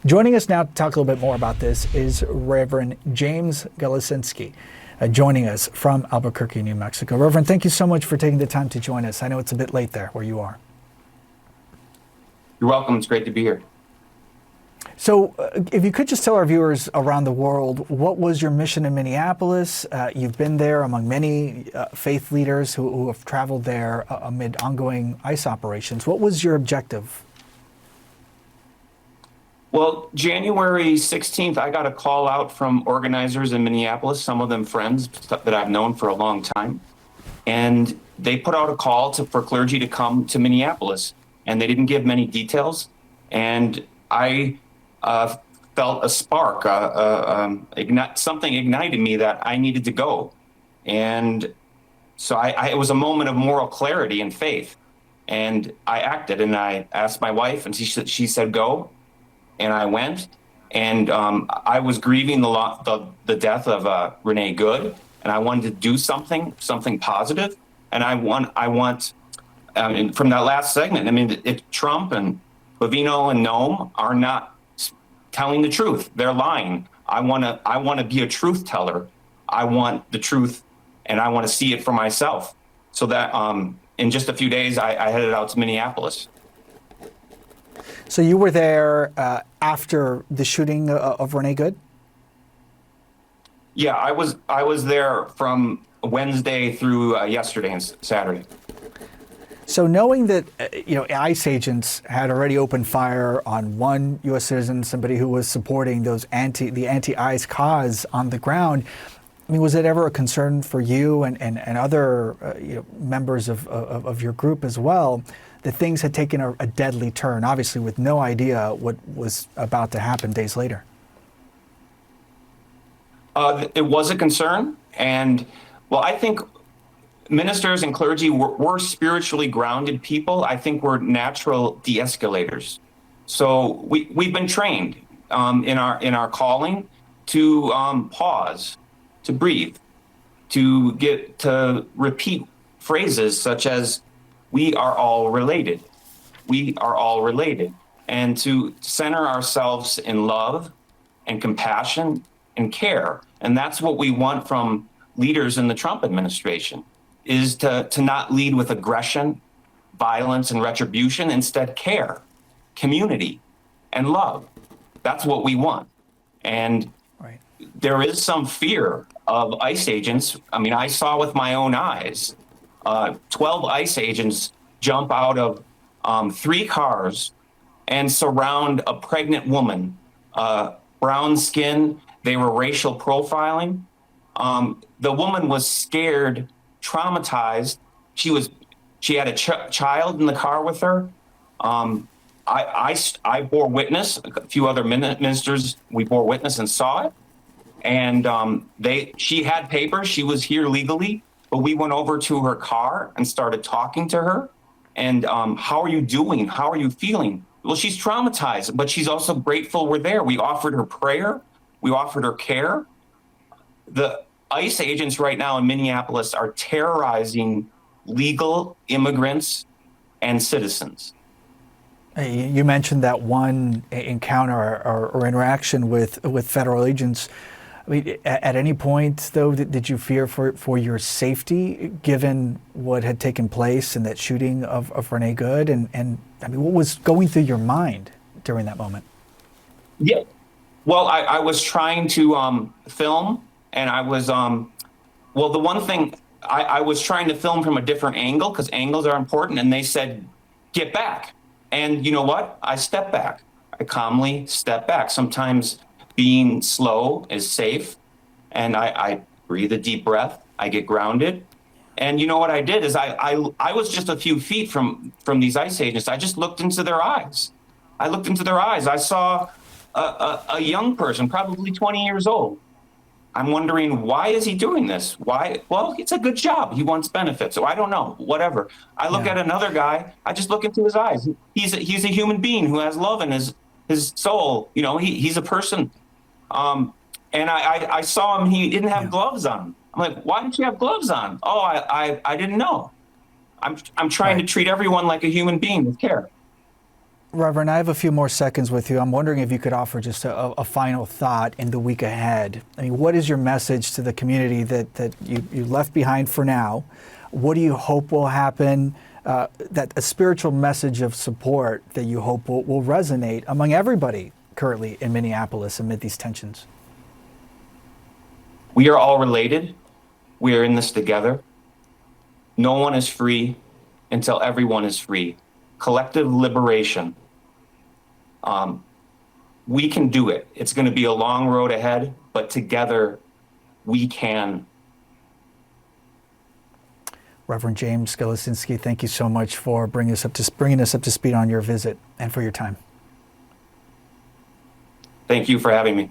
Joining us now to talk a little bit more about this is Reverend James Galasinski, joining us from Albuquerque, New Mexico. Reverend, thank you so much for taking the time to join us. I know it's a bit late there where you are. You're welcome. It's great to be here. So if you could just tell our viewers around the world, what was your mission in Minneapolis? You've been there among many faith leaders who have traveled there amid ongoing ICE operations. What was your objective? Well, January 16th, I got a call out from organizers in Minneapolis, some of them friends that I've known for a long time. And they put out a call for clergy to come to Minneapolis. And they didn't give many details. And I felt a spark, something ignited me that I needed to go. And so it was a moment of moral clarity and faith. And I acted, and I asked my wife, and she said, go. And I went, and I was grieving the death of Renee Good, and I wanted to do something positive. And I want from that last segment, I mean, Trump and Bovino and Noem are not telling the truth. They're lying. I want to be a truth teller. I want the truth, and I want to see it for myself. So that in just a few days, I headed out to Minneapolis. So you were there after the shooting of Renee Good? Yeah, I was there from Wednesday through yesterday and Saturday. So knowing that ICE agents had already opened fire on one U.S. citizen, somebody who was supporting the anti-ICE cause on the ground, I mean, was it ever a concern for you and other members of your group as well that things had taken a deadly turn, obviously with no idea what was about to happen days later? It was a concern, and well, I think ministers and clergy we're spiritually grounded people. I think we're natural de-escalators. So we've been trained in our calling to pause, to breathe, to repeat phrases such as "We are all related." We are all related, and to center ourselves in love and compassion and care. And that's what we want from leaders in the Trump administration, is to not lead with aggression, violence, and retribution. Instead, care, community, and love. That's what we want. And right. There is some fear of ICE agents. I mean, I saw with my own eyes 12 ICE agents jump out of 3 cars and surround a pregnant woman, brown skin. They were racial profiling. The woman was scared, traumatized. She had a child in the car with her. I bore witness. A few other ministers, we bore witness and saw it. And she had papers. She was here legally, but we went over to her car and started talking to her. And how are you doing? How are you feeling? Well, she's traumatized, but she's also grateful we're there. We offered her prayer. We offered her care. The ICE agents right now in Minneapolis are terrorizing legal immigrants and citizens. You mentioned that one encounter or interaction with federal agents. I mean, at any point, though, did you fear for your safety, given what had taken place in that shooting of Renee Good? And I mean, what was going through your mind during that moment? Yeah. Well, I was trying to film, and I was, well, the one thing, I was trying to film from a different angle, because angles are important, and they said, get back. And you know what? I stepped back. I calmly stepped back. Sometimes being slow is safe, and I breathe a deep breath. I get grounded. And you know what I did is I was just a few feet from these ICE agents. I just looked into their eyes. I looked into their eyes. I saw a young person, probably 20 years old. I'm wondering, why is he doing this? Why? Well, it's a good job. He wants benefits. So I don't know, whatever. I look at another guy. I just look into his eyes. He's a human being who has love in his soul. You know, he's a person. And I saw him. He didn't have gloves on. I'm like, why didn't you have gloves on? Oh, I didn't know. I'm trying to treat everyone like a human being with care. Reverend, I have a few more seconds with you. I'm wondering if you could offer just a final thought in the week ahead. I mean, what is your message to the community that you left behind for now? What do you hope will happen? That a spiritual message of support that you hope will resonate among everybody currently in Minneapolis amid these tensions? We are all related. We are in this together. No one is free until everyone is free. Collective liberation. We can do it. It's going to be a long road ahead, but together we can. Reverend James Skelesinski, thank you so much for bringing us up to speed on your visit and for your time. Thank you for having me.